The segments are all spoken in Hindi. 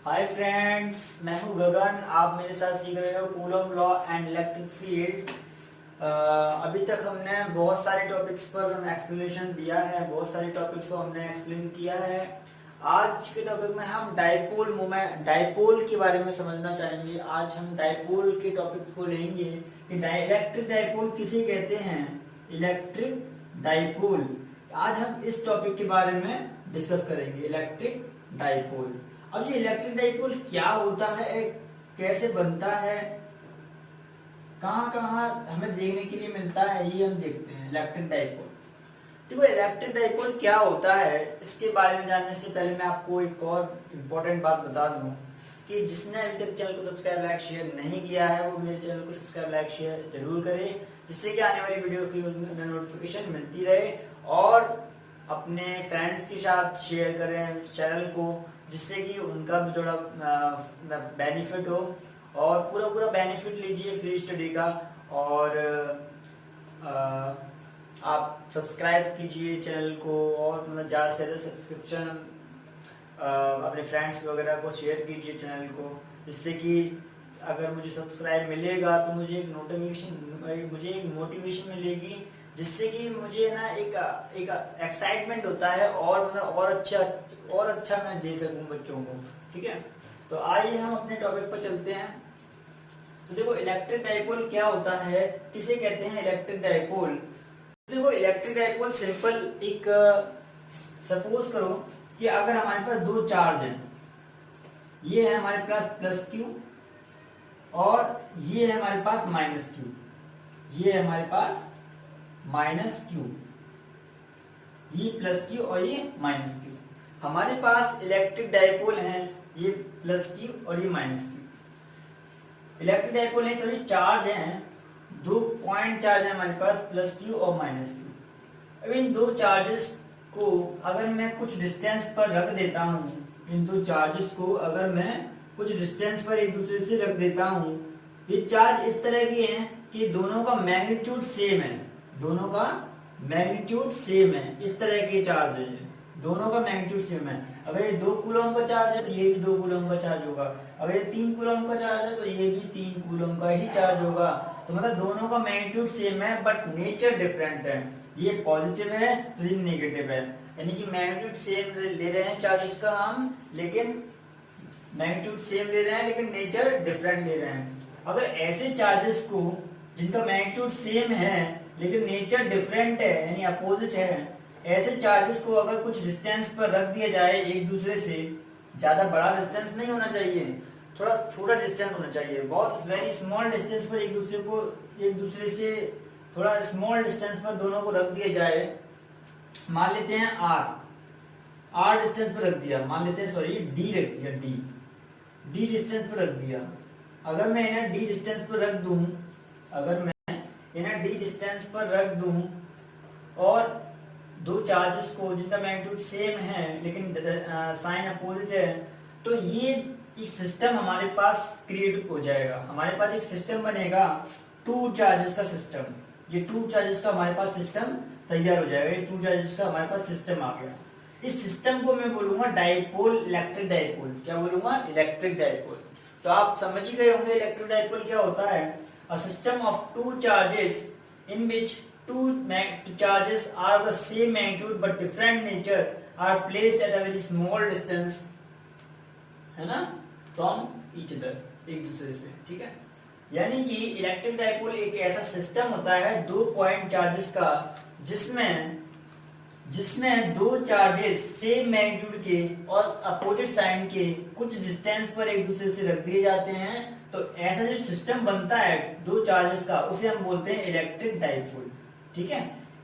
हाय फ्रेंड्स, मैं हूं गगन। आप मेरे साथ सीख रहे हो Coulomb law and electric field. अभी तक हमने बहुत सारे टॉपिक्स पर एक्सप्लेनेशन दिया है, बहुत सारे टॉपिक्स को हमने एक्सप्लेन किया है। आज के टॉपिक में हम डाइपोल मोमेंट, डाइपोल के बारे में समझना चाहेंगे। आज हम डाइपोल के टॉपिक को लेंगे कि इलेक्ट्रिक डाइपोल किसे कहते हैं। इलेक्ट्रिक डाइपोल, आज हम इस टॉपिक के बारे में डिस्कस करेंगे, इलेक्ट्रिक डाइपोल। अब ये इलेक्ट्रिक डाइपोल क्या होता है, कैसे बनता है, कहाँ कहाँ हमें देखने के लिए मिलता है, ये हम देखते हैं। इलेक्ट्रिक डाइपोल, देखो इलेक्ट्रिक डाइपोल क्या होता है, इसके बारे में जानने से पहले मैं आपको एक और इम्पोर्टेंट बात बता दूं कि जिसने अभी तक चैनल को सब्सक्राइब लाइक शेयर नहीं किया है वो मेरे चैनल को सब्सक्राइब लाइक शेयर जरूर करे, जिससे कि आने वाली वीडियो की नोटिफिकेशन मिलती रहे। और अपने फ्रेंड्स के साथ शेयर करें चैनल को, जिससे कि उनका भी थोड़ा बेनिफिट हो। और पूरा पूरा बेनिफिट लीजिए फ्री स्टडी का। और आप सब्सक्राइब कीजिए चैनल को, और मतलब ज़्यादा से ज़्यादा सब्सक्रिप्शन अपने फ्रेंड्स वगैरह को शेयर कीजिए चैनल को, जिससे कि अगर मुझे सब्सक्राइब मिलेगा तो मुझे एक मोटिवेशन मिलेगी, जिससे कि मुझे ना एक एक्साइटमेंट होता है और मतलब और अच्छा मैं दे सकूं बच्चों को। ठीक है, तो आइए हम अपने टॉपिक पर चलते हैं। तो देखो इलेक्ट्रिक डाइपोल क्या होता है, किसे कहते हैं इलेक्ट्रिक डाइपोल। देखो इलेक्ट्रिक डाइपोल सिंपल एक, सपोज करो कि अगर हमारे पास दो चार्ज हैं, ये है हमारे पास प्लस क्यू और ये है हमारे पास माइनस क्यू, ये है हमारे पास माइनस क्यू, ये प्लस क्यू और ये माइनस क्यू। हमारे पास इलेक्ट्रिक डाइपोल है, ये प्लस क्यू और ये माइनस क्यू। इलेक्ट्रिक डाइपोल है, सभी चार्ज हैं, दो पॉइंट चार्ज है हमारे पास, प्लस क्यू और माइनस क्यू। अब इन दो चार्जेस को अगर मैं कुछ डिस्टेंस पर रख देता हूँ, इन दो चार्जेस को अगर मैं कुछ डिस्टेंस पर एक दूसरे से रख देता हूँ, ये चार्ज इस तरह के हैं कि दोनों का मैग्नीट्यूड सेम है, दोनों का मैग्नीट्यूड सेम है। इस तरह के चार्ज है, दोनों का मैग्नीट्यूड सेम है। अगर ये 2 कूलम का चार्ज है तो ये भी 2 कूलम का चार्ज होगा, अगर ये 3 कूलम का चार्ज है तो ये भी 3 कूलम का ही चार्ज होगा। तो मतलब दोनों का मैग्नीट्यूड सेम है बट नेचर डिफरेंट है, ये पॉजिटिव है तो ये नेगेटिव है। यानी कि मैग्नीट्यूड सेम ले रहे हैं चार्जेस का हम, लेकिन मैग्नीट्यूड सेम ले रहे हैं लेकिन नेचर डिफरेंट ले रहे हैं। अगर ऐसे चार्जेस को जिनका मैग्नीट्यूड सेम है लेकिन नेचर डिफरेंट है यानी अपोजिट है, ऐसे चार्जेस को अगर कुछ डिस्टेंस पर रख दिया जाए एक दूसरे से, ज्यादा बड़ा डिस्टेंस नहीं होना चाहिए, थोड़ा छोटा डिस्टेंस होना चाहिए, बहुत वेरी स्मॉल डिस्टेंस पर एक दूसरे से थोड़ा स्मॉल डिस्टेंस पर दोनों को रख दिया जाए। मान लेते हैं आर डिस्टेंस पर रख दिया, मान लेते हैं सॉरी डी रख दिया, डी डिस्टेंस पर रख दिया। अगर मैं इन्हें डी डिस्टेंस पर रख दूं, अगर मैं इन्हें डी डिस्टेंस पर रख दूं और दो चार्जेस को जिनका मैग्नीट्यूड सेम है लेकिन साइन अपोजिट है, तो ये एक सिस्टम हमारे पास क्रिएट हो जाएगा। हमारे पास एक सिस्टम बनेगा, टू चार्जेस का सिस्टम। ये टू चार्जेस का हमारे पास सिस्टम तैयार हो जाएगा, ये टू चार्जेस का हमारे पास सिस्टम आ गया। इस सिस्टम को मैं बोलूंगा डाइपोल, इलेक्ट्रिक डाइपोल। क्या बोलूंगा? Electric dipole. तो आप समझ ही गए होंगे इलेक्ट्रिक डाइपोल क्या होता है। A system of two charges in which two charges are of the same magnitude but different nature are placed at a very small distance, है ना, from each other, एक दूसरे से। ठीक है, यानी कि इलेक्ट्रिक डाइपोल एक ऐसा सिस्टम होता है दो पॉइंट चार्जेस का, जिसमें दो चार्जेस सेम मैग्नीट्यूड के और अपोजिट साइन के कुछ डिस्टेंस पर एक दूसरे से रख दिए जाते हैं। तो ऐसा जो सिस्टम बनता है दो चार्जेस का, उसे हम बोलते हैं इलेक्ट्रिक डाइपोल। ठीक है,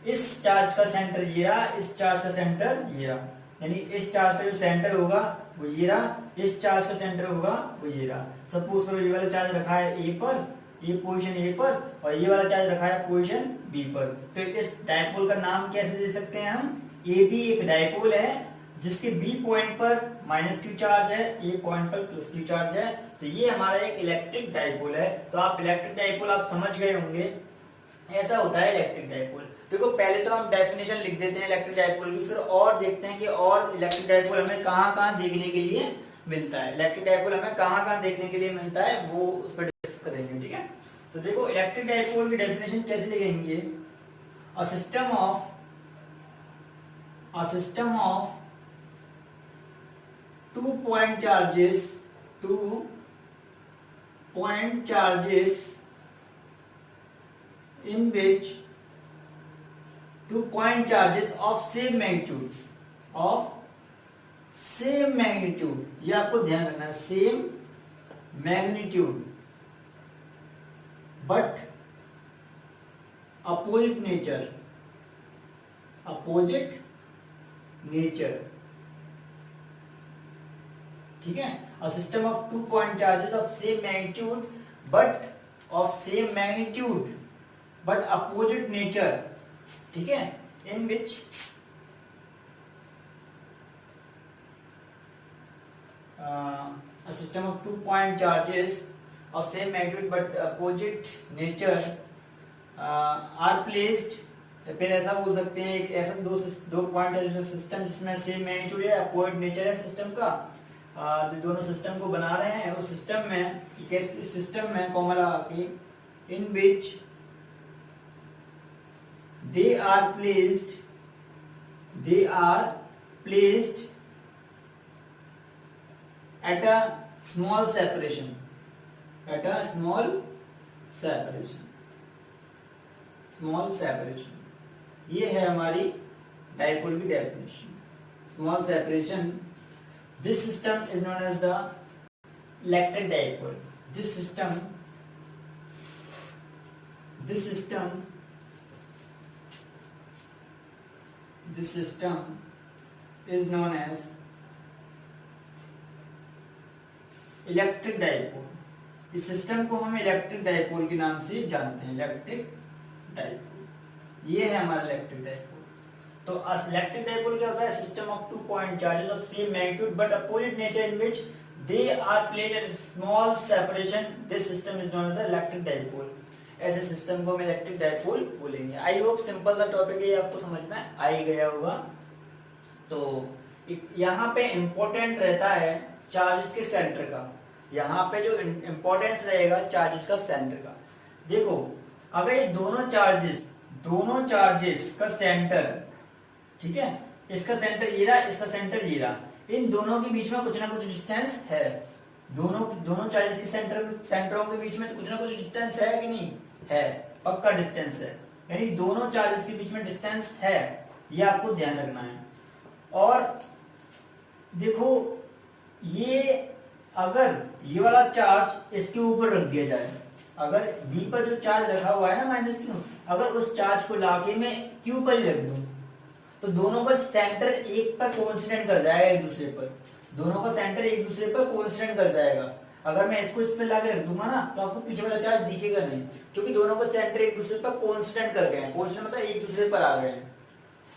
इस चार्ज का सेंटर ये रहा, इस चार्ज का सेंटर ये रहा, यानी इस चार्ज का जो सेंटर होगा वो ये रहा, इस चार्ज का सेंटर होगा वो ये रहा। सपोज करो ये वाला चार्ज रखा है ए पर, ये पोजीशन ए पर, और ये वाला चार्ज रखा है पोजीशन बी पर। तो इस डाइपोल का नाम कैसे दे सकते हैं हम? ए बी एक डाइपोल है जिसके बी पॉइंट पर माइनस क्यू चार्ज है, ए पॉइंट पर प्लस क्यू चार्ज है। तो ये हमारा एक इलेक्ट्रिक डाइपोल है। तो आप इलेक्ट्रिक डाइपोल आप समझ गए होंगे, ऐसा होता है इलेक्ट्रिक डाइपोल। देखो पहले तो हम डेफिनेशन लिख देते हैं इलेक्ट्रिक डाइपोल की, फिर और देखते हैं कि और इलेक्ट्रिक डाइपोल हमें कहाँ कहाँ देखने के लिए मिलता है। इलेक्ट्रिक डाइपोल हमें कहाँ कहाँ देखने के लिए मिलता है वो उस पर डिस्कस करेंगे, ठीक है। तो देखो इलेक्ट्रिक डाइपोल की डेफिनेशन कैसे लिखेंगे, a system of 2 point charges in which 2 point charges of same magnitude, ये आपको ध्यान रखना है, same magnitude but opposite nature, ठीक है। A system of 2 point charges of same magnitude but opposite nature, ठीक है, in which a system of 2 point charges of same magnitude but opposite nature are placed, फिर ऐसा बोल सकते हैं एक ऐसा दो पॉइंट है सिस्टम जिसमें सेम मैग्नीट्यूड है, अपोजिट नेचर है सिस्टम का, जो दोनों सिस्टम को बना रहे हैं उस सिस्टम में, इस सिस्टम में फॉर्मूला आपकी इन विच they are placed at a small separation, ये है हमारी डाइपोल की definition, small separation. This system is known as the electric dipole. This system is known as electric dipole. इस सिस्टम को हम इलेक्ट्रिक डाइपोल के नाम से जानते हैं, इलेक्ट्रिक डाइपोल। ये है हमारा इलेक्ट्रिक डाइपोल। तो इलेक्ट्रिक डाइपोल क्या होता है, system of 2 point charges of same magnitude but opposite nature in which they are placed at small separation, this system is known as the electric dipole। ऐसे सिस्टम को हम इलेक्ट्रिक डाइपोल बोलेंगे। आई होप सिंपल सा टॉपिक है, ये आपको समझ में आ ही गया होगा। तो यहाँ पे इम्पोर्टेंट रहता है चार्जेस के सेंटर का, यहाँ पे जो इम्पोर्टेंस रहेगा चार्जेस का सेंटर का। देखो अगर ये दोनों चार्जेस का सेंटर, ठीक है, इसका सेंटर ये रहा, इसका सेंटर ये रहा, इन दोनों के बीच में कुछ ना कुछ डिस्टेंस है। दोनों चार्जेस के सेंटरों के बीच में तो कुछ ना कुछ डिस्टेंस है कि नहीं है, पक्का डिस्टेंस है, यानी दोनों चार्जेस के बीच में डिस्टेंस है, ये आपको ध्यान रखना है। और देखो ये अगर ये वाला चार्ज इसके ऊपर रख दिया जाए, अगर बी पर जो चार्ज रखा हुआ है ना -q, अगर उस चार्ज को लाके मैं क्यू पर ही रख दूं तो दोनों का सेंटर एक पर कोइंसिडेंट कर जाएगा, एक दूसरे पर, दोनों का सेंटर एक दूसरे पर कोइंसिडेंट कर जाएगा। अगर मैं इसको इस पर लाके रख दूंगा ना तो आपको पीछे वाला चार्ज दिखेगा नहीं, क्योंकि दोनों का सेंटर एक दूसरे पर कोइंसिडेंट कर गए हैं। कोइंसिडेंट मतलब एक दूसरे पर आ गए हैं,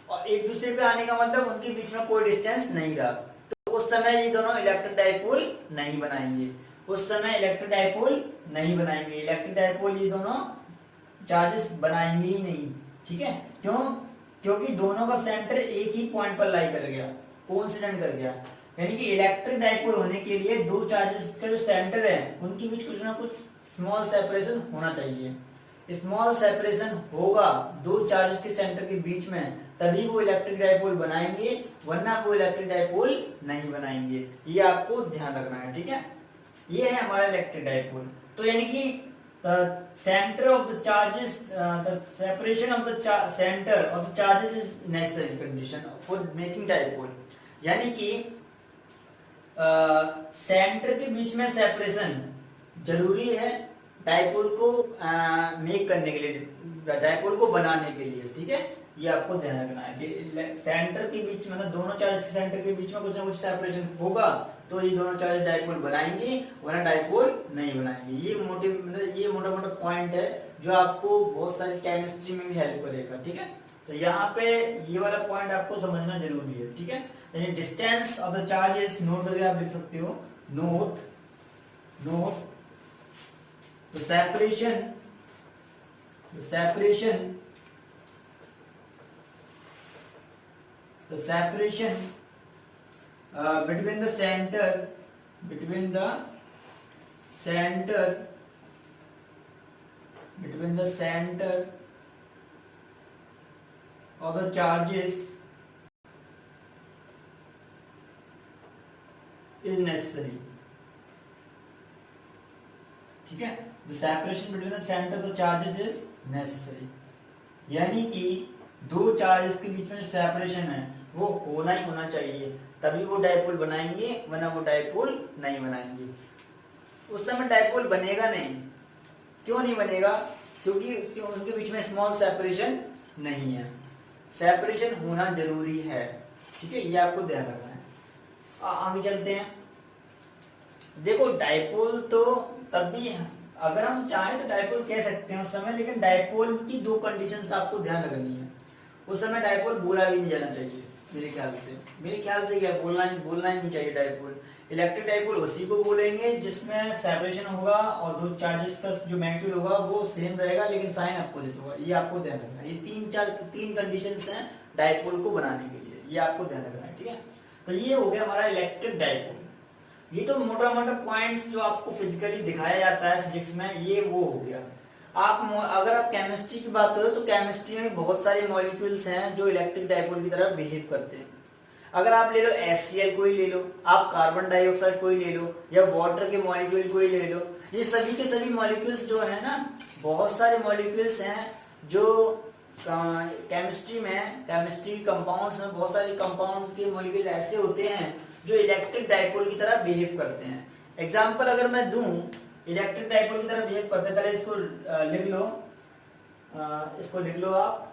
और एक दूसरे पे आने का मतलब उनके बीच में कोई डिस्टेंस नहीं रहा, तो उस समय ये दोनों इलेक्ट्रिक डाइपोल नहीं बनाएंगे, इलेक्ट्रिक डाइपोल ये दोनों चार्जेस बनाएंगे ही नहीं, ठीक है। क्यों? क्योंकि दोनों का सेंटर एक ही पॉइंट पर लाई कर गया, कोइंसिडेंट कर गया, यानी कि इलेक्ट्रिक डाइपोल होने के लिए दो चार्जेस का जो सेंटर है उनके बीच कुछ ना कुछ स्मॉल सेपरेशन होना चाहिए। स्मॉल सेपरेशन होगा दो चार्जेस के सेंटर के बीच में, तभी वो इलेक्ट्रिक डाइपोल बनाएंगे, वरना वो इलेक्ट्रिक डाइपोल नहीं बनाएंगे। ये आपको ध्यान रखना है, ठीक है। ये है हमारा इलेक्ट्रिक डाइपोल। तो यानी कि center of the charges, the separation of the center of the charges is necessary condition for making dipole। यानी कि सेंटर के बीच में सेपरेशन जरूरी है डाइपोल को मेक करने के लिए, डाइपोल को बनाने के लिए, ठीक है। ये आपको ध्यान रखना है कि सेंटर के बीच में, मतलब दोनों चार्ज के सेंटर के बीच में कुछ ना कुछ सेपरेशन होगा तो ये दोनों चार्ज डाइपोल बनाएंगे, वरना डाइपोल नहीं बनाएंगे। ये मोटा मोटा पॉइंट है जो आपको बहुत सारी केमिस्ट्री में भी हेल्प करेगा, ठीक है। तो यहाँ पे ये वाला पॉइंट आपको समझना जरूरी है, ठीक है। यानी distance of the charges note करके आप लिख सकते हो, note the separation between the center between the center of the charges is necessary. ठीक है, the separation between the center of the charges is necessary. यानी कि दो चार्जेस के बीच में सेपरेशन है वो होना ही होना चाहिए, तभी वो डाइपोल बनाएंगे, वरना वो डाइपोल नहीं बनाएंगे। उस समय डाइपोल बनेगा नहीं। क्यों नहीं बनेगा? क्योंकि उनके बीच में स्मॉल सेपरेशन नहीं है। सेपरेशन होना जरूरी है, ठीक है, ये आपको ध्यान रखना है। आगे चलते हैं। देखो डाइपोल तो तब भी अगर हम चाहें तो डाइपोल कह सकते हैं उस समय, लेकिन डाइपोल की दो कंडीशंस आपको ध्यान रखनी है। उस समय डाइपोल बोला भी नहीं जाना चाहिए मेरे ख्याल से क्या बोलना ही नहीं चाहिए डाइपोल। इलेक्ट्रिक डाइपोल उसी को बोलेंगे जिसमें सेपरेशन होगा और दो चार्जेस का जो मैग्नीट्यूड होगा वो सेम रहेगा, लेकिन साइन अपोजिट होगा। ये आपको ध्यान रखना है। ये तीन कंडीशंस हैं डाइपोल को बनाने के लिए, ये आपको ध्यान रखना है, ठीक है। तो ये हो गया हमारा इलेक्ट्रिक डाइपोल। ये तो मोटा मोटा पॉइंट्स जो आपको फिजिकली दिखाया जाता है फिजिक्स में, ये वो हो गया। अगर आप केमिस्ट्री की बात करो तो केमिस्ट्री में बहुत सारे मॉलिक्यूल्स हैं जो इलेक्ट्रिक डाइपोल की तरह बिहेव करते हैं। अगर आप ले लो HCl को ही ले लो, आप कार्बन डाइऑक्साइड को ही ले लो, या वाटर के मॉलिक्यूल को ही ले लो, ये सभी के सभी मॉलिक्यूल्स जो है ना, बहुत सारे मॉलिक्यूल्स हैं जो केमिस्ट्री कंपाउंड्स में बहुत सारे कंपाउंड के मॉलिक्यूल ऐसे होते हैं जो इलेक्ट्रिक डाइपोल की तरह बिहेव करते हैं। एग्जाम्पल अगर मैं दूं, इलेक्ट्रिक डाइपोल की तरह बिहेव करते हैं, पहले इसको लिख लो आप,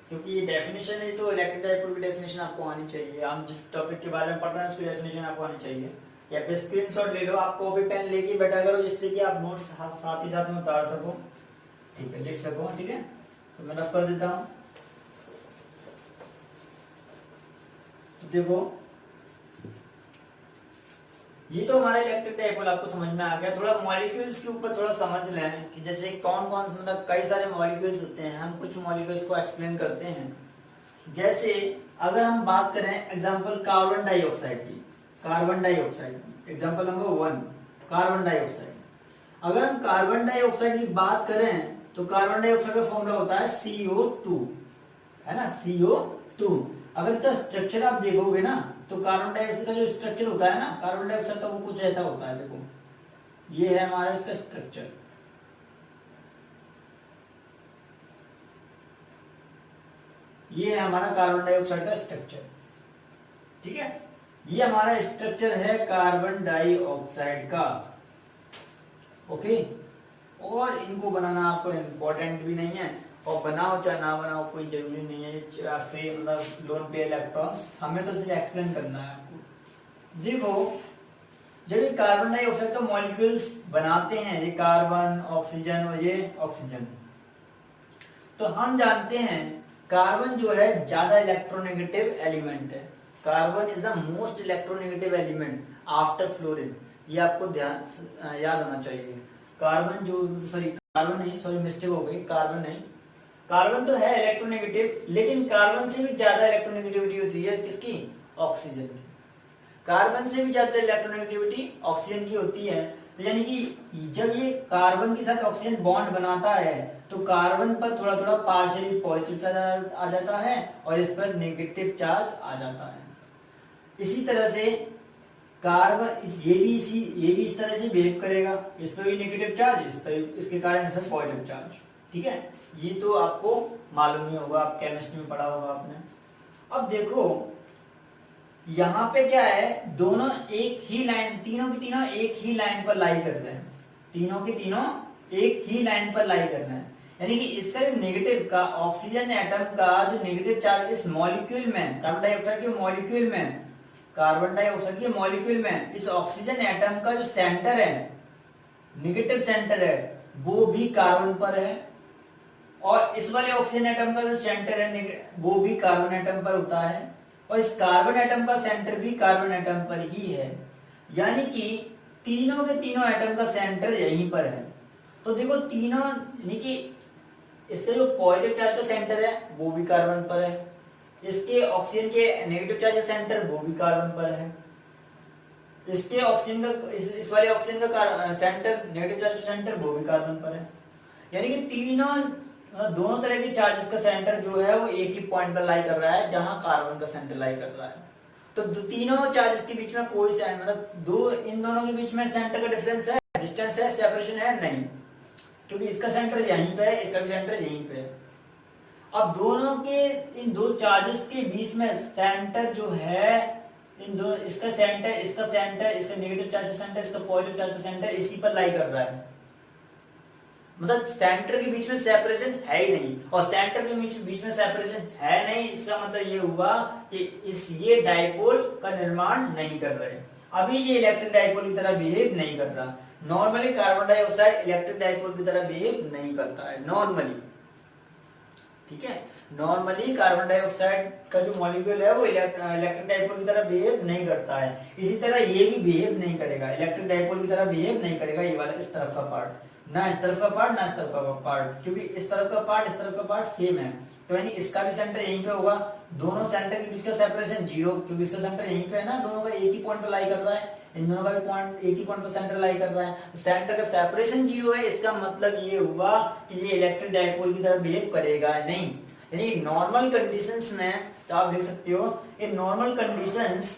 क्योंकि ये डेफिनेशन है तो इलेक्ट्रिक डाइपोल की डेफिनेशन आपको आनी चाहिए। हम जिस टॉपिक के बारे में पढ़ रहे हैं उसकी डेफिनेशन आपको आनी चाहिए। या फिर स्क्रीनशॉट ले लो, आप कॉपी पेन लेके बैठा करो जिससे कि आप नोट्स साथ ही साथ में उतार सको, ठीक है, लिख सको, ठीक है। तो मैं रफ कर देता हूँ। तो देखो ये तो हमारा इलेक्ट्रिक डाइपोल आपको समझ में आ गया। थोड़ा मॉलिक्यूल्स के ऊपर थोड़ा समझ लें कि जैसे कौन कौन से, मतलब कई सारे मॉलिक्यूल्स होते हैं। हम कुछ मॉलिक्यूल्स को एक्सप्लेन करते हैं। जैसे अगर हम बात करें एग्जांपल कार्बन डाइऑक्साइड की, एग्जांपल नंबर 1 कार्बन डाइऑक्साइड। अगर हम कार्बन डाइऑक्साइड की बात करें तो कार्बन डाइऑक्साइड का फॉर्मूला होता है CO2, है ना, CO2। अगर इसका स्ट्रक्चर आप देखोगे ना तो कार्बन डाइऑक्साइड का जो स्ट्रक्चर होता है ना, कार्बन डाइऑक्साइड का वो कुछ ऐसा होता है। देखो ये है हमारा इसका स्ट्रक्चर, ये है हमारा कार्बन डाइऑक्साइड का स्ट्रक्चर, ठीक है। ये हमारा स्ट्रक्चर है कार्बन डाइऑक्साइड का, ओके। और इनको बनाना आपको इम्पोर्टेंट भी नहीं है, और बनाओ चाहे ना बनाओ कोई जरूरी नहीं है। मतलब लोन पे इलेक्ट्रॉन, हमें तो सिर्फ एक्सप्लेन करना है आपको। देखो जब ये कार्बन डाइऑक्साइड का मॉलिक्यूल्स बनाते हैं, ये कार्बन, ऑक्सीजन और ये ऑक्सीजन, तो हम जानते हैं कार्बन जो है ज्यादा इलेक्ट्रोनेगेटिव एलिमेंट है। Carbon is the most electronegative element after fluorine, ये आपको ध्यान याद होना चाहिए। मिस्टेक हो गई, कार्बन तो है इलेक्ट्रोनेगेटिव, लेकिन कार्बन से भी ज्यादा इलेक्ट्रोनेगेटिविटी होती है किसकी? ऑक्सीजन की। कार्बन से भी ज्यादा इलेक्ट्रोनेगेटिविटी ऑक्सीजन की होती है। तो यानी कि जब ये कार्बन के साथ ऑक्सीजन बॉन्ड बनाता है तो कार्बन पर थोड़ा थोड़ा पार्शियली पॉजिटिव चार्ज आ जाता है और इस पर नेगेटिव चार्ज आ जाता है। इसी तरह से कार्बन ये भी इस तरह से बिहेव करेगा, इस पर भी नेगेटिव चार्ज, इस पर, इसके कारण इस पर पॉजिटिव चार्ज, ठीक है। ये तो आपको मालूम ही होगा, आप केमिस्ट्री में पढ़ा होगा आपने। अब देखो यहाँ पे क्या है, दोनों एक ही लाइन, तीनों के तीनों एक ही लाइन पर लाई कर रहे हैं, तीनों के तीनों एक ही लाइन पर लाई करना है। यानी कि इसका नेगेटिव का ऑक्सीजन एटम का जो नेगेटिव चार्ज इस मॉलिक्यूल में, कार्बन डाइऑक्साइड के मॉलिक्यूल में इस ऑक्सीजन एटम का जो सेंटर है, नेगेटिव सेंटर है, वो भी कार्बन पर है, और इस वाले ऑक्सीजन एटम का जो सेंटर है वो भी कार्बन एटम पर होता है, और इस कार्बन एटम का सेंटर भी कार्बन एटम पर ही है। यानी कि तीनों के तीनों एटम का सेंटर यहीं पर है। तो देखो तीनों, यानी कि इसका जो पॉजिटिव चार्ज का सेंटर है वो भी कार्बन पर है, इसके ऑक्सीजन के नेगेटिव चार्ज का सेंटर वो भी कार्बन पर है। इसके ऑक्सीजन का इस वाले ऑक्सीजन का सेंटर, नेगेटिव चार्ज का सेंटर वो भी कार्बन पर है। यानी कि तीनों दोनों तरह के चार्जेस का सेंटर जो है वो एक ही पॉइंट पर लाई कर रहा है जहां कार्बन का सेंटर लाई कर रहा है। तो तीनों चार्जेस के बीच में कोई मतलब दो इन दोनों के बीच में सेंटर का डिफरेंस है, डिस्टेंस है, सेपरेशन है नहीं, क्योंकि इसका सेंटर यहीं पे है, इसका भी सेंटर यहीं पे है। अब दोनों के इन दो चार्जेस के बीच में सेंटर जो है, इन दो इसका सेंटर, इसका सेंटर, इसका नेगेटिव चार्ज का सेंटर, इसका पॉजिटिव चार्ज का सेंटर इसी पर लाई कर रहा है। मतलब सेंटर के बीच में सेपरेशन है ही नहीं, और सेंटर के बीच में सेपरेशन है नहीं, इसका मतलब ये हुआ कि ये डाइपोल का निर्माण नहीं कर रहे। अभी ये इलेक्ट्रिक डाइपोल की तरह बिहेव नहीं कर रहा। Normally carbon dioxide electric dipole की तरह बिहेव नहीं करता है नॉर्मली, ठीक है। नॉर्मली कार्बन डाइऑक्साइड का जो मॉलिक्यूल है वो इलेक्ट्रिक डाइपोल की तरह बिहेव नहीं करता है। इसी तरह ये भी बिहेव नहीं करेगा, इलेक्ट्रिक डाइपोल की तरह बिहेव नहीं करेगा ये वाला इस तरफ का पार्ट, ना इस तरफ का पार्ट ना इस तरफ का पार्ट, क्योंकि इस तरफ का पार्ट इस तरफ का पार्ट सेम है। तो यानी इसका भी सेंटर यहीं पे होगा, दोनों सेंटर के बीच का सेपरेशन जीरो, क्योंकि इसका सेंटर यहीं पे है ना, दोनों का एक ही पॉइंट पर लाई कर रहा है, इन दोनों का भी पॉइंट एक ही पॉइंट पर सेंटर लाई कर रहा है। सेंटर का सेपरेशन जीरो है, इसका मतलब ये हुआ कि ये इलेक्ट्रिक डाइपोल की तरह बिहेव करेगा नहीं। यानी नॉर्मल कंडीशंस में तो आप देख सकते हो, in normal conditions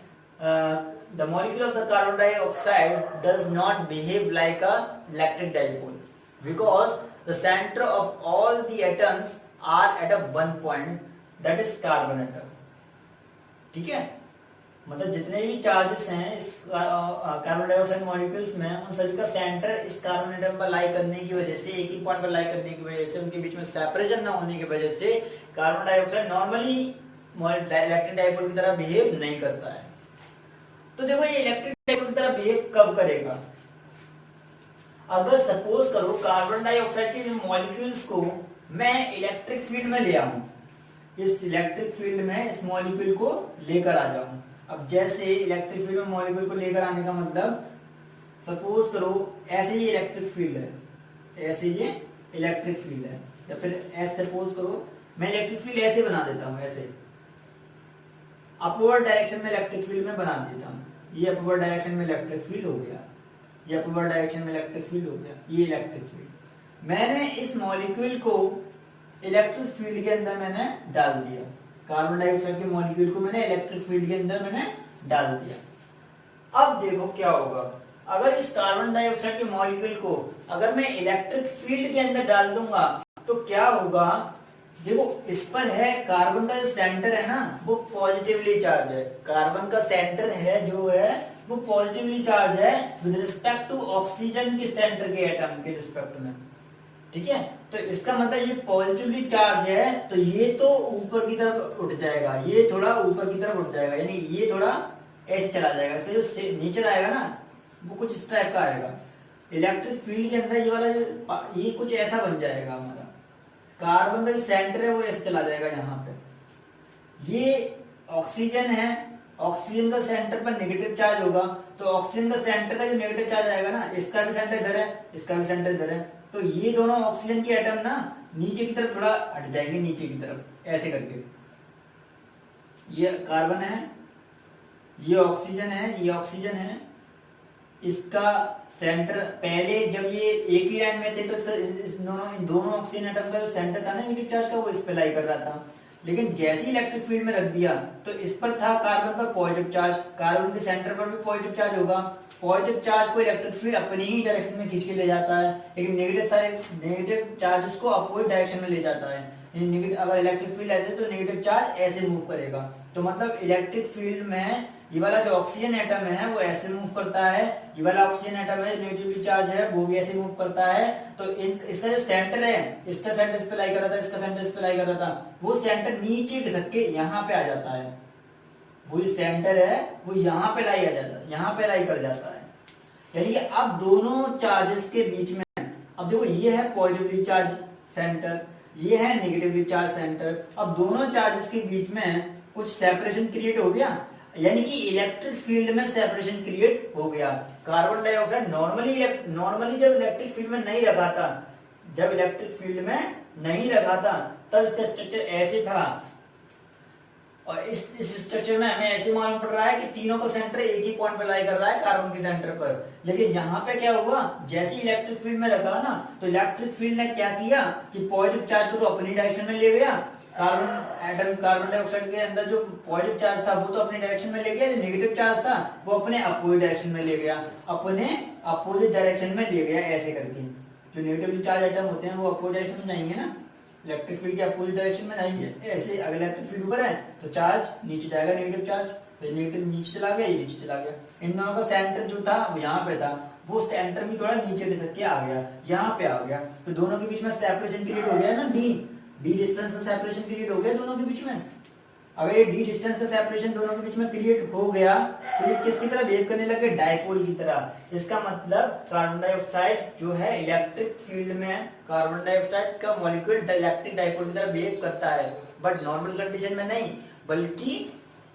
the molecule of the carbon dioxide does not behave like a electric dipole because the center of all the atoms are at a one point, that is carbon atom। ठीक है, मतलब जितने भी चार्जेस हैं इस कार्बन डाइऑक्साइड मॉलिक्यूल्स में, उन सभी का सेंटर इस कार्बन एटम पर लाई करने की वजह से, एक ही पॉइंट पर लाई करने की वजह से, उनके बीच में सेपरेशन ना होने की वजह से carbon dioxide normally electric dipole की तरह बिहेव नहीं करता है। तो देखो ये इलेक्ट्रिक डाइपोल की तरह बिहेव कब करेगा? अगर सपोज करो कार्बन डाइऑक्साइड के मॉलिक्यूल्स को मैं इलेक्ट्रिक फील्ड में ले आऊं, इस इलेक्ट्रिक फील्ड में इस मॉलिक्यूल को लेकर आ जाऊं। अब जैसे इलेक्ट्रिक फील्ड में मॉलिक्यूल को लेकर आने का मतलब, सपोज करो ऐसे ही इलेक्ट्रिक फील्ड है, ऐसे ये इलेक्ट्रिक फील्ड है, या फिर ऐसे सपोज करो मैं इलेक्ट्रिक फील्ड ऐसे बना देता हूं, ऐसे अपवर्ड डायरेक्शन में इलेक्ट्रिक फील्ड में बना देता हूं। ये अपवर्ड डायरेक्शन में इलेक्ट्रिक फील्ड हो गया, ये अपवर्ड डायरेक्शन में इलेक्ट्रिक फील्ड हो गया, ये इलेक्ट्रिक फील्ड। मैंने इस मॉलिक्यूल को इलेक्ट्रिक फील्ड के अंदर मैंने डाल दिया, कार्बन डाइऑक्साइड के मॉलिक्यूल को मैंने इलेक्ट्रिक फील्ड के अंदर मैंने डाल दिया। अब देखो क्या होगा, अगर इस कार्बन डाइऑक्साइड के मॉलिक्यूल को अगर मैं इलेक्ट्रिक फील्ड के अंदर डाल दूंगा तो क्या होगा, देखो इस पर है कार्बन का सेंटर है ना वो पॉजिटिवली चार्ज है, कार्बन का सेंटर है जो है वो पॉजिटिवली चार्ज है विद रिस्पेक्ट टू ऑक्सीजन के सेंटर के एटम के रिस्पेक्ट में, ठीक है। तो इसका मतलब ये पॉजिटिवली चार्ज है, तो ये तो ऊपर की तरफ उठ जाएगा, ये थोड़ा ऊपर की तरफ उठ जाएगा, यानी ये थोड़ा ऐसे चला जाएगा, इसका जो नीचे आएगा ना वो कुछ इस टाइप का आएगा। इलेक्ट्रिक फील्ड के अंदर ये वाला जो ये कुछ ऐसा बन जाएगा, हमारा कार्बन का जो सेंटर है वो ऐसे चला जाएगा यहाँ पे। ये ऑक्सीजन है, ऑक्सीजन का सेंटर पर नेगेटिव चार्ज होगा, तो ऑक्सीजन का सेंटर का जो नेगेटिव चार्ज आएगा ना, इसका भी सेंटर इधर है, इसका भी सेंटर इधर है, तो ये दोनों ऑक्सीजन के एटम ना नीचे की तरफ थोड़ा हट जाएंगे, नीचे की तरफ ऐसे करके। ये कार्बन है, ये ऑक्सीजन है, ये ऑक्सीजन है, इसका सेंटर पहले जब ये एक ही लाइन में थे तो इन दोनों ऑक्सीजन एटम का जो सेंटर था ना नेगेटिव चार्ज का, वो इस पे लाई कर रहा था। लेकिन जैसे ही इलेक्ट्रिक फील्ड में रख दिया तो इस पर था कार्बन पर पॉजिटिव चार्ज, कार्बन के सेंटर पर भी पॉजिटिव चार्ज होगा, पॉजिटिव चार्ज को इलेक्ट्रिक फील्ड अपनी ही डायरेक्शन में खींच के ले जाता है, लेकिन नेगेटिव चार्जेस को अपोजिट डायरेक्शन में ले जाता है। अगर इलेक्ट्रिक फील्ड ऐसे तो नेगेटिव चार्ज ऐसे मूव करेगा, तो मतलब इलेक्ट्रिक फील्ड में ये वाला जो ऑक्सीजन एटम है वो ऐसे मूव करता है, ये वाला ऑक्सीजन एटम है नेगेटिव चार्ज है वो भी ऐसे मूव करता है। तो इसका जो सेंटर है, इसका सेंटर इस पे लाई कर रहा था, इसका सेंटर इस पे लाई कर रहा था, वो सेंटर नीचे खिसक के यहाँ पे आ जाता है, वो जो सेंटर है वो यहाँ पे लाई आ जाता है, यहाँ पे लाई कर जाता है। यानी कि अब दोनों चार्जेस के बीच में, अब देखो ये है पॉजिटिवली चार्ज सेंटर, ये है नेगेटिवली चार्ज सेंटर, अब दोनों चार्जेस के बीच में कुछ सेपरेशन क्रिएट हो गया, यानी कि इलेक्ट्रिक फील्ड में सेपरेशन क्रिएट हो गया। कार्बन डाइऑक्साइड नॉर्मली जब इलेक्ट्रिक फील्ड में नहीं रखा था, जब इलेक्ट्रिक फील्ड में नहीं रखा था तब इसका स्ट्रक्चर ऐसे था, और इस स्ट्रक्चर में हमें ऐसे मालूम पड़ रहा है कि तीनों का सेंटर एक ही पॉइंट पे लाई कर रहा है कार्बन के सेंटर पर। लेकिन यहाँ पे क्या हुआ, जैसे ही इलेक्ट्रिक फील्ड में रखा ना, तो इलेक्ट्रिक फील्ड ने क्या किया कि पॉजिटिव चार्ज को तो अपनी डायरेक्शन में ले गया, कार्बन डाइऑक्साइड के अंदर जो पॉजिटिव चार्ज था वो तो अपनी डायरेक्शन में ले गया, जो नेगेटिव चार्ज था वो अपने अपोजिट डायरेक्शन में ले गया, अपने अपोजिट डायरेक्शन में ले गया ऐसे करके। जो नेगेटिवली चार्ज आइटम होते हैं वो अपोजिट डायरेक्शन में जाएंगे ना, इलेक्ट्रिक फील्ड के अपोजिट डायरेक्शन में जाएंगे। ऐसे अगर इलेक्ट्रिक फील्ड ऊपर है तो चार्ज नीचे जाएगा, नेगेटिव चार्ज, तो नेगेटिव नीचे चला गया, ये नीचे चला गया। इन दोनों का सेंटर जो था वो यहाँ पे था, वो सेंटर भी थोड़ा नीचे खिसक के आ गया, यहाँ पे आ गया, तो दोनों के बीच में सेपरेशन क्रिएट हो गया ना, डी डिस्टेंस का सेपरेशन क्रिएट हो गया दोनों के बीच में। अगर ये डी डिस्टेंस का सेपरेशन दोनों के बीच में क्रिएट हो गया तो ये किसकी तरह बिहेव करने लगे, डाइपोल की तरह। इसका मतलब कार्बन डाइऑक्साइड जो है इलेक्ट्रिक फील्ड में, कार्बन डाइऑक्साइड का मॉलिक्यूल इलेक्ट्रिक डाइपोल की तरह बिहेव करता है, बट नॉर्मल कंडीशन में नहीं, बल्कि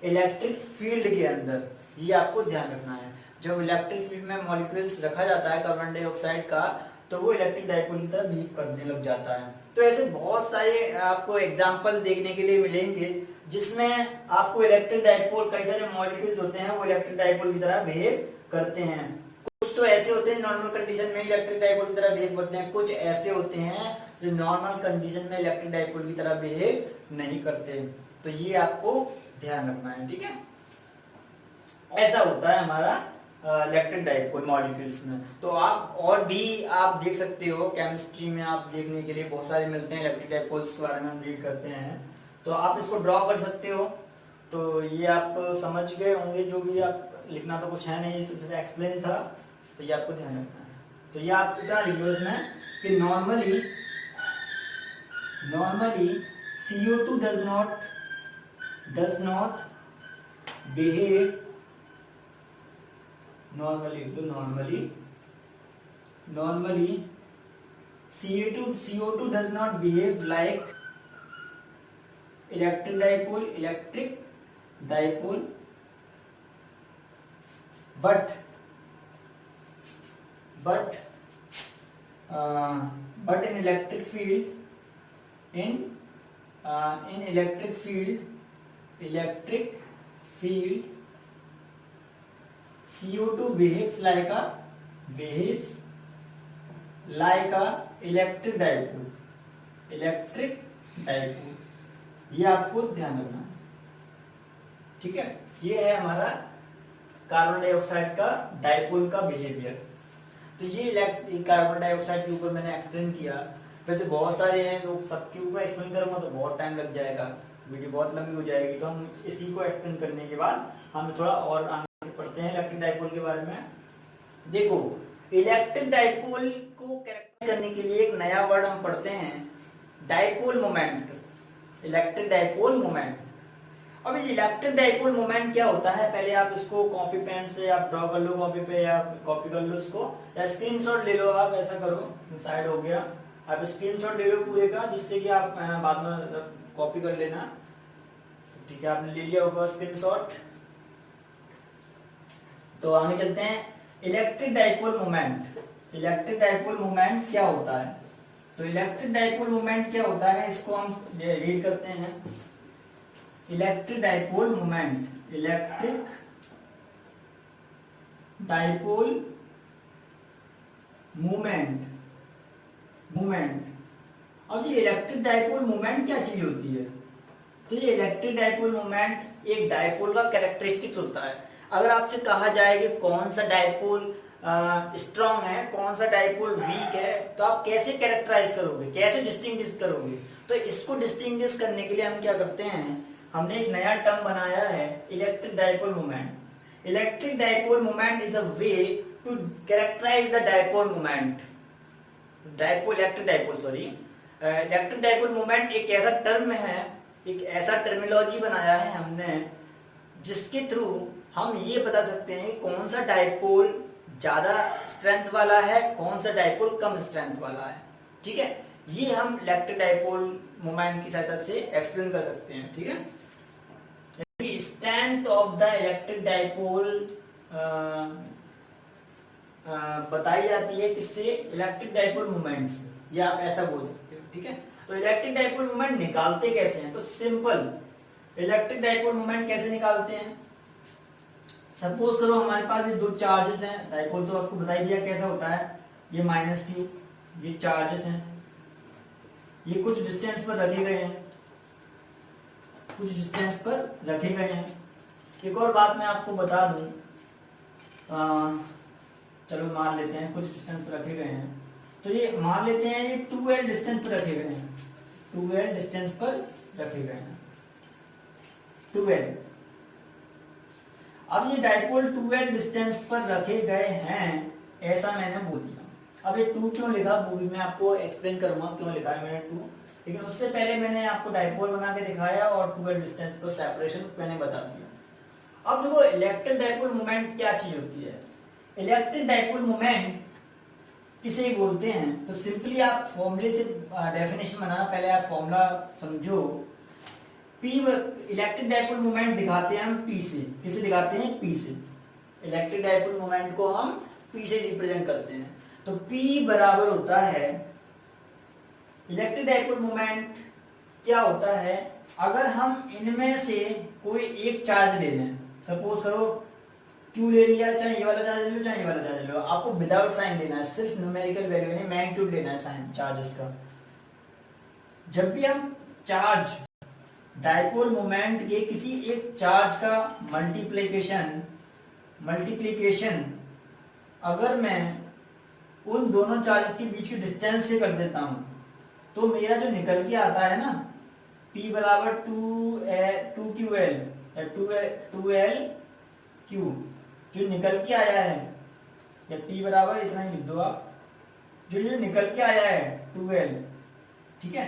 इलेक्ट्रिक फील्ड के अंदर। ये आपको ध्यान रखना है, जब इलेक्ट्रिक फील्ड में मॉलिक्यूल्स रखा जाता है कार्बन डाइऑक्साइड का, तो वो इलेक्ट्रिक डाइपोल की तरह बिहेव करने लग जाता है। तो ऐसे बहुत सारे आपको एग्जांपल देखने के लिए मिलेंगे जिसमें आपको इलेक्ट्रिक डाइपोल, कई सारे मॉलिक्यूल्स होते हैं वो इलेक्ट्रिक डाइपोल की तरह बिहेव करते हैं। कुछ तो ऐसे होते हैं नॉर्मल कंडीशन में इलेक्ट्रिक डाइपोल की तरह बिहेव करते हैं, कुछ ऐसे होते हैं जो नॉर्मल कंडीशन में इलेक्ट्रिक डाइपोल की तरह बिहेव नहीं करते। तो ये आपको ध्यान रखना है, ठीक है। ऐसा होता है हमारा इलेक्ट्रिक डाइपोल मॉलिक्यूल्स में। तो आप और भी आप देख सकते हो, केमिस्ट्री में आप देखने के लिए बहुत सारे मिलते हैं, इलेक्ट्रिक डाइपोल्स के बारे में हम रीड करते हैं, तो आप इसको ड्रॉ कर सकते हो। तो ये आप समझ गए होंगे, जो भी आप लिखना तो कुछ है नहीं, तो सिर्फ एक्सप्लेन था, तो ये आपको ध्यान रखना है। तो ये आप इतना लिख लो इसमें कि normally CO2 does not behave normally CO2 does not behave like electric dipole, but in electric field, CO2 behaves like a electric dipole, ये आपको ध्यान रखना है, ठीक है। ये है हमारा कार्बन डाइऑक्साइड का डाइपोल का बिहेवियर। तो ये कार्बन डाइऑक्साइड के ऊपर मैंने एक्सप्लेन किया। वैसे बहुत सारे हैं, तो सबके ऊपर एक्सप्लेन करूंगा तो बहुत टाइम लग जाएगा, वीडियो बहुत लंबी हो जाएगी। तो हम इसी को एक्सप्लेन करने के बाद हम थोड़ा और आगे पढ़ते हैं इलेक्ट्रिक डाइपोल के बारे में। देखो, इलेक्ट्रिक डाइपोल को कैरेक्टराइज करने के लिए एक नया वर्ड हम पढ़ते हैं, dipole moment. Electric dipole moment. अब ये इलेक्ट्रिक डाइपोल मोमेंट क्या होता है, पहले आप इसको कॉपी पेन से आप ड्रॉ कर लो, कॉपी पे या कॉपी कर लो इसको, या स्क्रीनशॉट ले लो। आप ऐसा करो, साइड हो गया, आप स्क्रीनशॉट ले लो पूरे का, जिससे कि आप बाद में कॉपी कर लेना, ठीक है। आपने ले लिया होगा स्क्रीनशॉट। तो आगे चलते हैं, electric dipole moment. Electric dipole moment क्या होता है? तो इलेक्ट्रिक डाइपोल मोमेंट क्या होता है, इसको हम रीड करते हैं। Electric dipole moment, electric dipole moment. अब ये इलेक्ट्रिक डाइपोल मोमेंट क्या चीज होती है? तो ये इलेक्ट्रिक डाइपोल मोमेंट एक डाइपोल का कैरेक्टरिस्टिक्स होता है। अगर आपसे कहा जाए कि कौन सा डाइपोल स्ट्रॉन्ग है, कौन सा डाइपोल वीक है, तो आप कैसे कैरेक्टराइज करोगे, कैसे डिस्टिंग्विश करोगे? तो इसको डिस्टिंग्विश करने के लिए हम क्या करते हैं, हमने एक नया टर्म बनाया है, electric dipole moment. Electric dipole moment is a way to characterise the dipole moment. Electric dipole moment एक ऐसा टर्म है, एक ऐसा टर्मिनोलॉजी बनाया है हमने, जिसके थ्रू हम ये बता सकते हैं कौन सा डाइपोल ज्यादा स्ट्रेंथ वाला है, कौन सा डाइपोल कम स्ट्रेंथ वाला है, ठीक है। ये हम इलेक्ट्रिक डाइपोल मोमेंट की सहायता से एक्सप्लेन कर सकते हैं, ठीक है। Strength of the electric dipole बताई जाती है किससे? इलेक्ट्रिक डाइपोल मोमेंट से, या आप ऐसा बोल सकते हो, ठीक है। तो इलेक्ट्रिक डाइपोल मोमेंट निकालते कैसे हैं? तो सिंपल, इलेक्ट्रिक डाइपोल मोमेंट कैसे निकालते हैं? सपोज करो हमारे पास ये दो चार्जेस हैं, डाइपोल तो आपको बता ही दिया कैसा होता है, ये माइनस क्यू, ये चार्जेस हैं, ये कुछ डिस्टेंस पर रखे गए हैं, कुछ डिस्टेंस पर रखे गए हैं। एक और बात मैं आपको बता दूं, चलो मान लेते हैं कुछ डिस्टेंस पर रखे गए हैं, तो ये मान लेते हैं ये 2l डिस्टेंस पर रखे गए हैं, 2l डिस्टेंस पर रखे गए हैं, 2l। अब ये डाइपोल 2l डिस्टेंस पर रखे गए हैं, ऐसा मैंने बोल दिया। अब ये 2 क्यों लिखा वो भी मैं आपको एक्सप्लेन करूंगा क्यों लिखा है मैंने 2, लेकिन उससे पहले मैंने आपको डाइपोल बना के दिखाया और 2l डिस्टेंस पर सेपरेशन मैंने बता दिया। अब देखो इलेक्ट्रिक डाइपोल मोमेंट क्या चीज होती है? इलेक्ट्रिक डाइपोल मोमेंट किसे बोलते हैं? तो सिंपली आप फॉर्मूले से डेफिनेशन बनाना, पहले आप फॉर्मूला समझो। P इलेक्ट्रिक डाइपोल मोमेंट दिखाते हैं हम P से, किसे दिखाते हैं? P से। इलेक्ट्रिक डाइपोल मोमेंट को हम P से रिप्रेजेंट करते हैं, तो P बराबर होता है, इलेक्ट्रिक डाइपोल मोमेंट क्या होता है, अगर हम इनमें से कोई एक चार्ज ले लें, सपोज करो Q ले लिया, चाहे ये वाला चार्ज ले लो चाहे ये वाला चार्ज ले लो, आपको विदाउट साइन लेना है, सिर्फ न्यूमेरिकल वैल्यू यानी मैग्नीट्यूड लेना है साइन चार्जेस का। जब भी हम चार्ज डाइपोल मोमेंट के किसी एक चार्ज का मल्टीप्लिकेशन अगर मैं उन दोनों चार्जेस के बीच की डिस्टेंस से कर देता हूं, तो मेरा जो निकल के आता है ना P बराबर 2ql या 2lq, जो निकल के आया है, या P बराबर इतना ही लिख दो आप, जो निकल के आया है 2l, ठीक है,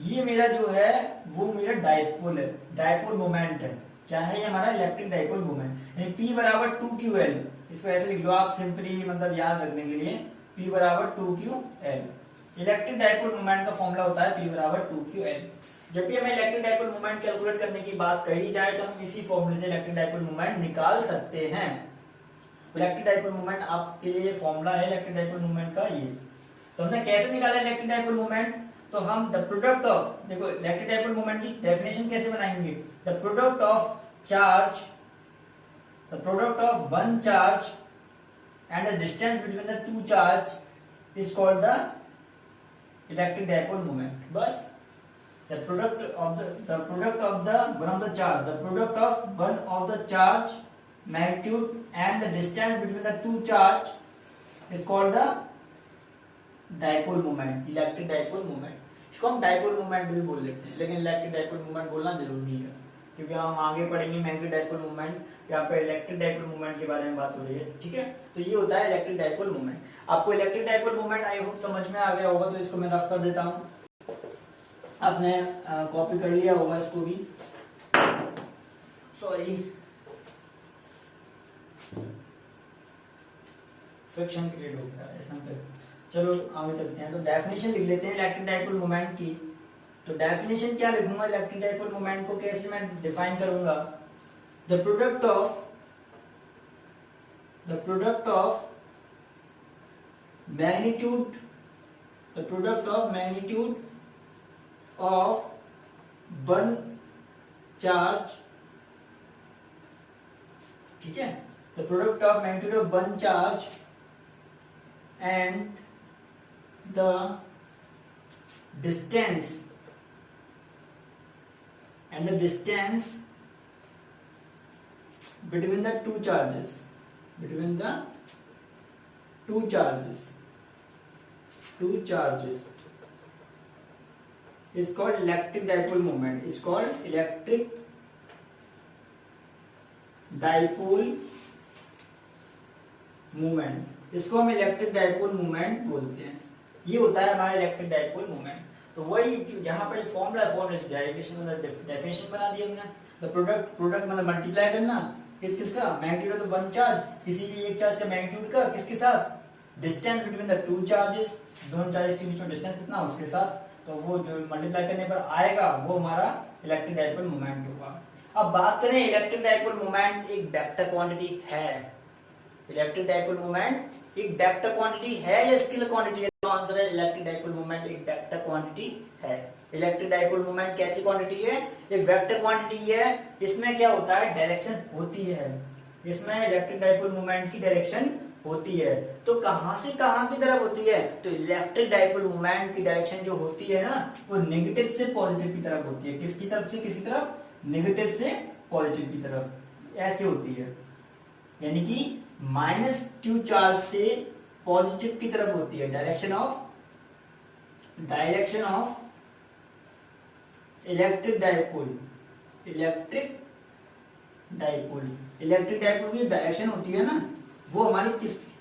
ये मेरा जो है वो मेरा डाइपोल है, डाइपोल मोमेंट है। क्या है ये? हमारा इलेक्ट्रिक डाइपोल मोमेंट। यानी P बराबर 2ql, इसको ऐसे लिख लो आप सिंपली, मतलब याद रखने के लिए, P बराबर 2ql। इलेक्ट्रिक डाइपोल मोमेंट का फॉर्मूला होता है P बराबर 2ql। जब भी हमें इलेक्ट्रिक डाइपोल मोमेंट कैलकुलेट करने की बात कही जाए तो हम इसी फॉर्मूले से इलेक्ट्रिक डाइपोल मोमेंट निकाल सकते हैं। इलेक्ट्रिक डाइपोल मोमेंट आपके लिए फॉर्मूला है इलेक्ट्रिक डाइपोल मोमेंट का ये। तो हमने कैसे निकाला इलेक्ट्रिक डाइपोल मोमेंट? तो हम द प्रोडक्ट ऑफ, देखो इलेक्ट्रिक डाइपोल मोमेंट की डेफिनेशन कैसे बनाएंगे? The product of charge, the product of one charge and the distance between the two charge is called the electric dipole moment. बस the product of the one of the charge, the product of one of the charge magnitude and the distance between the two charge is called the dipole moment, electric dipole moment। इसको हम डाइपोल मोमेंट भी बोल लेते हैं, लेकिन इलेक्ट्रिक डाइपोल मोमेंट बोलना जरूरी है क्योंकि हम आगे पढ़ेंगे मैग्नेटिक डाइपोल मोमेंट, यहाँ पे इलेक्ट्रिक डाइपोल मोमेंट के बारे में बात हो रही है, ठीक है। तो ये होता है इलेक्ट्रिक डाइपोल मोमेंट। आपको electric dipole moment I hope समझ में आ गया होगा, तो इसको मैं रफ कर देता हूँ, आपने कॉपी कर लिया होगा इसको भी, सॉरी फ्रिक्शन क्रिएट हो गया ऐसा पे। चलो आगे चलते हैं, तो डेफिनेशन लिख लेते हैं इलेक्ट्रिक डाइपोल मोमेंट की। तो डेफिनेशन क्या लिखूंगा इलेक्ट्रिक डाइपोल मोमेंट को कैसे मैं डिफाइन करूंगा? The product of magnitude, the product of magnitude of one charge, ठीक है, the product of magnitude of one charge and the distance between the two charges, is called electric dipole moment, is called electric dipole moment। इसको हम इलेक्ट्रिक डाइपोल मोमेंट बोलते हैं। ये होता है हमारा इलेक्ट्रिक डाइपोल मोमेंट। तो वही यहाँ पर फॉर्मूला से डेफिनेशन बना दी हमने। तो प्रोडक्ट मतलब मल्टीप्लाई करना किसका? मैग्नीट्यूड ऑफ वन चार्ज, किसी भी एक चार्ज का मैग्नीट्यूड का किसके साथ? Distance between the two charges, दोनों चार्जेस के बीच में डिस्टेंस कितना उसके साथ, तो वो जो मल्टीप्लाई करने पर आएगा वो हमारा इलेक्ट्रिक डाइपोल मोमेंट होगा। अब बात करें इलेक्ट्रिक डाइपोल मोमेंट एक वेक्टर क्वांटिटी है। इलेक्ट्रिक डाइपोल मोमेंट एक वेक्टर क्वांटिटी है या स्केलर क्वांटिटी है? तो आंसर है इलेक्ट्रिक डाइपोल मोमेंट एक वेक्टर क्वांटिटी है। इलेक्ट्रिक डाइपोल मोमेंट कैसी क्वांटिटी है? एक वेक्टर क्वांटिटी है। इसमें क्या होता है? डायरेक्शन होती है। इसमें इलेक्ट्रिक डाइपोल मोमेंट की डायरेक्शन होती है। तो कहां से कहां की तरफ होती है? तो इलेक्ट्रिक डाइपोल मोमेंट की डायरेक्शन जो होती है ना, वो नेगेटिव से पॉजिटिव की तरफ होती है। किसकी तरफ से किसकी तरफ? नेगेटिव से पॉजिटिव की तरफ ऐसे होती है। यानी कि -q चार्ज से पॉजिटिव की तरफ होती है। Direction of electric dipole electric dipole की डायरेक्शन होती है ना, वो हमारी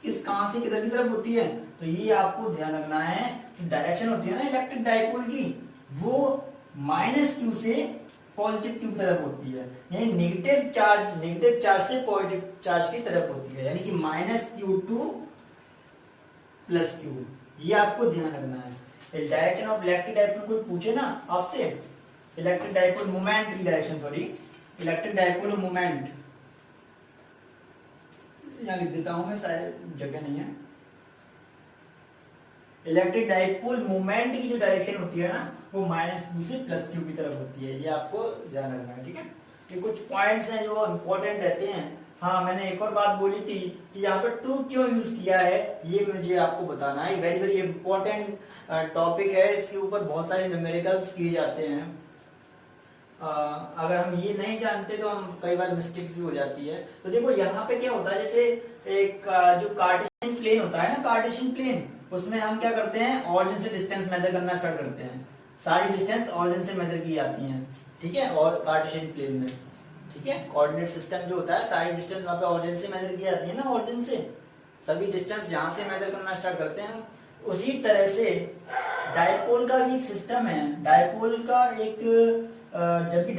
किस कहां से किधर की तरफ होती है? तो ये आपको ध्यान रखना है कि डायरेक्शन होती है ना इलेक्ट्रिक डाइपोल की, वो -q से पॉजिटिव की तरफ होती है। यानी नेगेटिव चार्ज से पॉजिटिव चार्ज की तरफ होती है। यानी कि -q टू +q, ये आपको ध्यान रखना है। डायरेक्शन ऑफ इलेक्ट्रिक डाइपोल कोई पूछे ना आपसे, इलेक्ट्रिक डाइपोल मोमेंट की डायरेक्शन, इलेक्ट्रिक डाइपोल मोमेंट यहाँ लिख देता हूं मैं, शायद जगह नहीं है। इलेक्ट्रिक डाइपोल मोमेंट की जो डायरेक्शन होती है ना, वो -q से +q की तरफ होती है। ये आपको ध्यान रखना है, ठीक है। ये कुछ पॉइंट्स हैं जो इंपॉर्टेंट रहते हैं। हाँ, मैंने एक और बात बोली थी कि यहाँ पर 2 क्यों यूज किया है, ये मुझे आपको बताना है। वेरी वेरी इंपॉर्टेंट टॉपिक है। इसके ऊपर बहुत सारे न्यूमेरिकल्स किए जाते हैं। अगर हम ये नहीं जानते तो हम कई बार मिस्टेक्स भी हो जाती है। तो देखो यहाँ पे क्या होता है, जैसे एक जो कार्टेशियन प्लेन होता है ना, कार्टेशियन प्लेन, उसमें हम क्या करते हैं? ऑरिजिन से डिस्टेंस मेजर करना स्टार्ट करते हैं। सारी डिस्टेंस ऑरिजिन से मेजर की जाती हैं, ठीक है। और कार्टेशियन प्लेन में, ठीक है, कोऑर्डिनेट सिस्टम जो होता है, सारी डिस्टेंस वहाँ पे ऑरिजिन से मेजर की जाती है ना, ऑरिजिन से सभी डिस्टेंस जहाँ से मेजर करना स्टार्ट करते हैं। उसी तरह से डाइपोल का भी एक सिस्टम है। डाइपोल का एक जब भी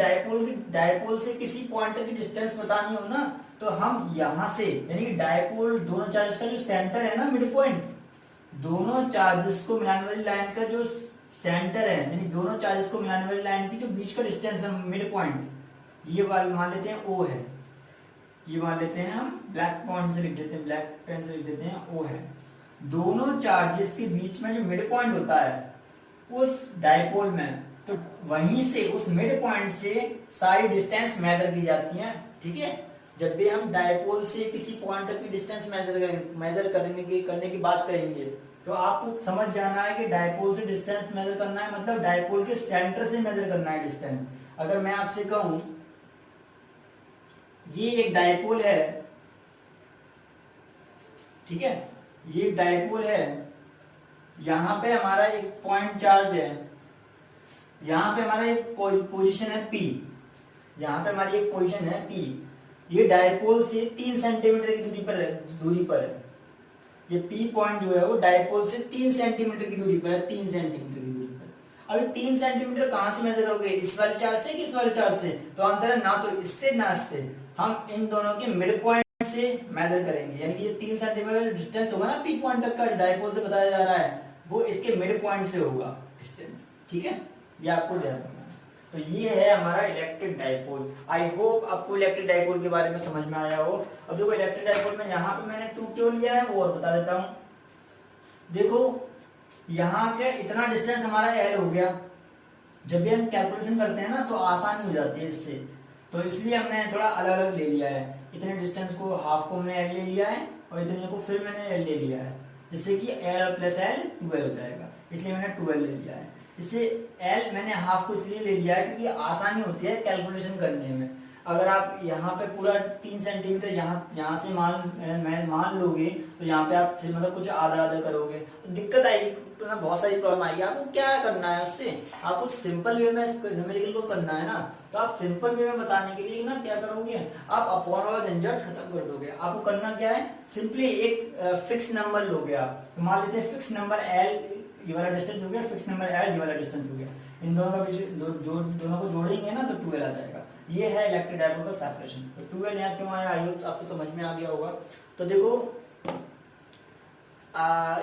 डाइपोल से किसी पॉइंट तक की डिस्टेंस बतानी हो ना, तो हम यहाँ से, यानी कि डाइपोल दोनों चार्जेस का जो सेंटर है ना, मिड पॉइंट, दोनों चार्जेस को मिलाने वाली लाइन का जो सेंटर है, यानी दोनों चार्जेस को मिलाने वाली लाइन की जो बीच का डिस्टेंस है, मिड पॉइंट, ये वाला मान लेते हैं O है। ये मान लेते हैं हम ब्लैक पॉइंट से लिख देते हैं, ब्लैक पेन से लिख देते हैं O है। दोनों चार्जेस के बीच में जो मिड पॉइंट होता है उस डाइपोल में, तो वहीं से, उस मिड पॉइंट से सारी डिस्टेंस मेजर की जाती है, ठीक है। जब भी हम डाइपोल से किसी पॉइंट तक की डिस्टेंस मेजर करने की बात करेंगे, तो आपको समझ जाना है कि डाइपोल से डिस्टेंस मेजर करना है, मतलब डाइपोल के सेंटर से मेजर करना है डिस्टेंस। अगर मैं आपसे कहूं ये एक डाइपोल है, ठीक है, ये एक डाइपोल है, यहां पे हमारा एक पॉइंट चार्ज है, यहाँ पे हमारा एक पोजीशन है P, यहाँ पे हमारी एक पोजीशन है P। ये डाइपोल से 3 सेंटीमीटर की दूरी पर है। ये P पॉइंट जो है वो डाइपोल से 3 सेंटीमीटर की दूरी पर है, 3 सेंटीमीटर की दूरी पर। अभी 3 सेंटीमीटर कहाँ से मेजर करोगे? इस वाले चार्ज से कि इस वाले चार्ज से? तो आंसर है ना तो इससे ना इससे, हम इन दोनों के मिड पॉइंट से मेजर करेंगे। यानी कि ये 3 सेंटीमीटर डिस्टेंस होगा ना P पॉइंट तक का, डाइपोल से बताया जा रहा है, वो इसके मिड पॉइंट से होगा डिस्टेंस, ठीक है। ये आपको ध्यान रखना है। तो ये है हमारा इलेक्ट्रिक डाइपोल। आई होप आपको इलेक्ट्रिक डाइपोल के बारे में समझ में आया हो। अब देखो इलेक्ट्रिक डाइपोल में यहाँ पे मैंने 2 क्यों लिया है वो और बता देता हूँ। देखो यहाँ के इतना डिस्टेंस हमारा L हो गया। जब भी हम कैलकुलेशन करते हैं ना तो आसानी हो जाती है इससे, तो इसलिए हमने थोड़ा अलग अलग ले लिया है। इतने डिस्टेंस को हाफ को हमने L ले लिया है और इतने को फिर मैंने L ले लिया है, जिससे कि L प्लस L 12 हो जाएगा, इसलिए मैंने 12 ले लिया है। इससे L मैंने हाफ को इसलिए ले लिया है क्योंकि आसानी होती है कैलकुलेशन करने में। अगर आप यहाँ पे पूरा 3 सेंटीमीटर यहाँ से मान लोगे, तो यहाँ पे आप मतलब कुछ आधा आधा करोगे तो दिक्कत आएगी, तो ना बहुत सारी प्रॉब्लम आएगी। आपको क्या करना है उससे, आपको सिंपल वे में न्यूमेरिकल को करना है ना, तो आप सिंपल वे में बताने के लिए ना क्या करोगे, आप अपॉन वाला झंझट खत्म कर दोगे। आपको करना क्या है, सिंपली एक फिक्स नंबर लोगे आप। तो मान लेते हैं फिक्स नंबर L, ये वाला डिस्टेंस हो गया, फिक्स नंबर L, ये वाला डिस्टेंस हो गया। इन दोनों का दोनों को जोड़ेंगे ना तो 12 आ जाएगा। ये है इलेक्ट्रिक डाइपोल का सेपरेशन। तो 12 यहाँ क्यों आया, आई होप आपको समझ में आ गया होगा। तो देखो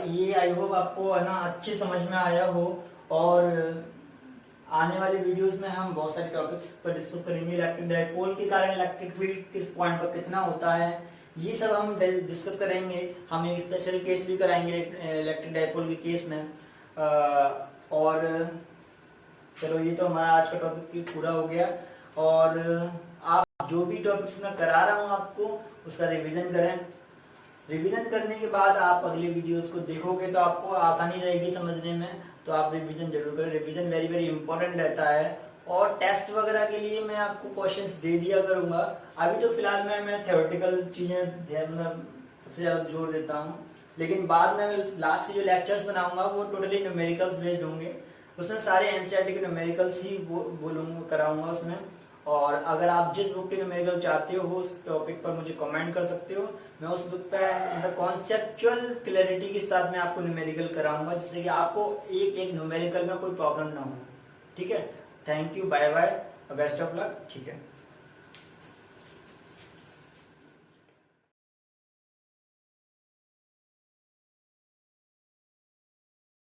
ये आई होप आपको है ना अच्छे समझ में आया हो, और आने वाले वीडियोस में हम बहुत सारे टॉपिक्स पर डिस्कस करेंगे। इलेक्ट्रिक डाइपोल के कारण इलेक्ट्रिक फील्ड किस पॉइंट पर कितना होता है, ये सब हम डिस्कस करेंगे। हम एक स्पेशल केस भी कराएंगे इलेक्ट्रिक डाइपोल के केस में। और चलो ये तो हमारा आज का टॉपिक पूरा हो गया। और आप जो भी टॉपिक्स मैं करा रहा हूँ आपको उसका रिवीजन करें। रिवीजन करने के बाद आप अगले वीडियोस को देखोगे तो आपको आसानी रहेगी समझने में। तो आप रिवीजन जरूर करें, रिवीजन वेरी वेरी इंपॉर्टेंट रहता है। और टेस्ट वगैरह के लिए मैं आपको क्वेश्चंस दे दिया करूंगा। अभी तो फिलहाल मैं थ्योरेटिकल चीज़ें ध्यान में सबसे ज़्यादा जोर देता हूँ, लेकिन बाद में लास्ट के जो लेक्चर्स बनाऊंगा वो टोटली न्यूमेरिकल्स बेस्ड होंगे। उसमें सारे एनसीईआरटी के न्यूमेरिकल्स ही बोलूँगा कराऊंगा उसमें। और अगर आप जिस बुक के न्यूमेरिकल चाहते हो उस टॉपिक पर मुझे कमेंट कर सकते हो। मैं उस बुक पे मतलब कॉन्सेप्चुअल क्लैरिटी के साथ मैं आपको न्यूमेरिकल कराऊंगा, जिससे कि आपको एक एक न्यूमेरिकल में कोई प्रॉब्लम ना हो। ठीक है, thank you, bye bye, best of luck. ठीक है।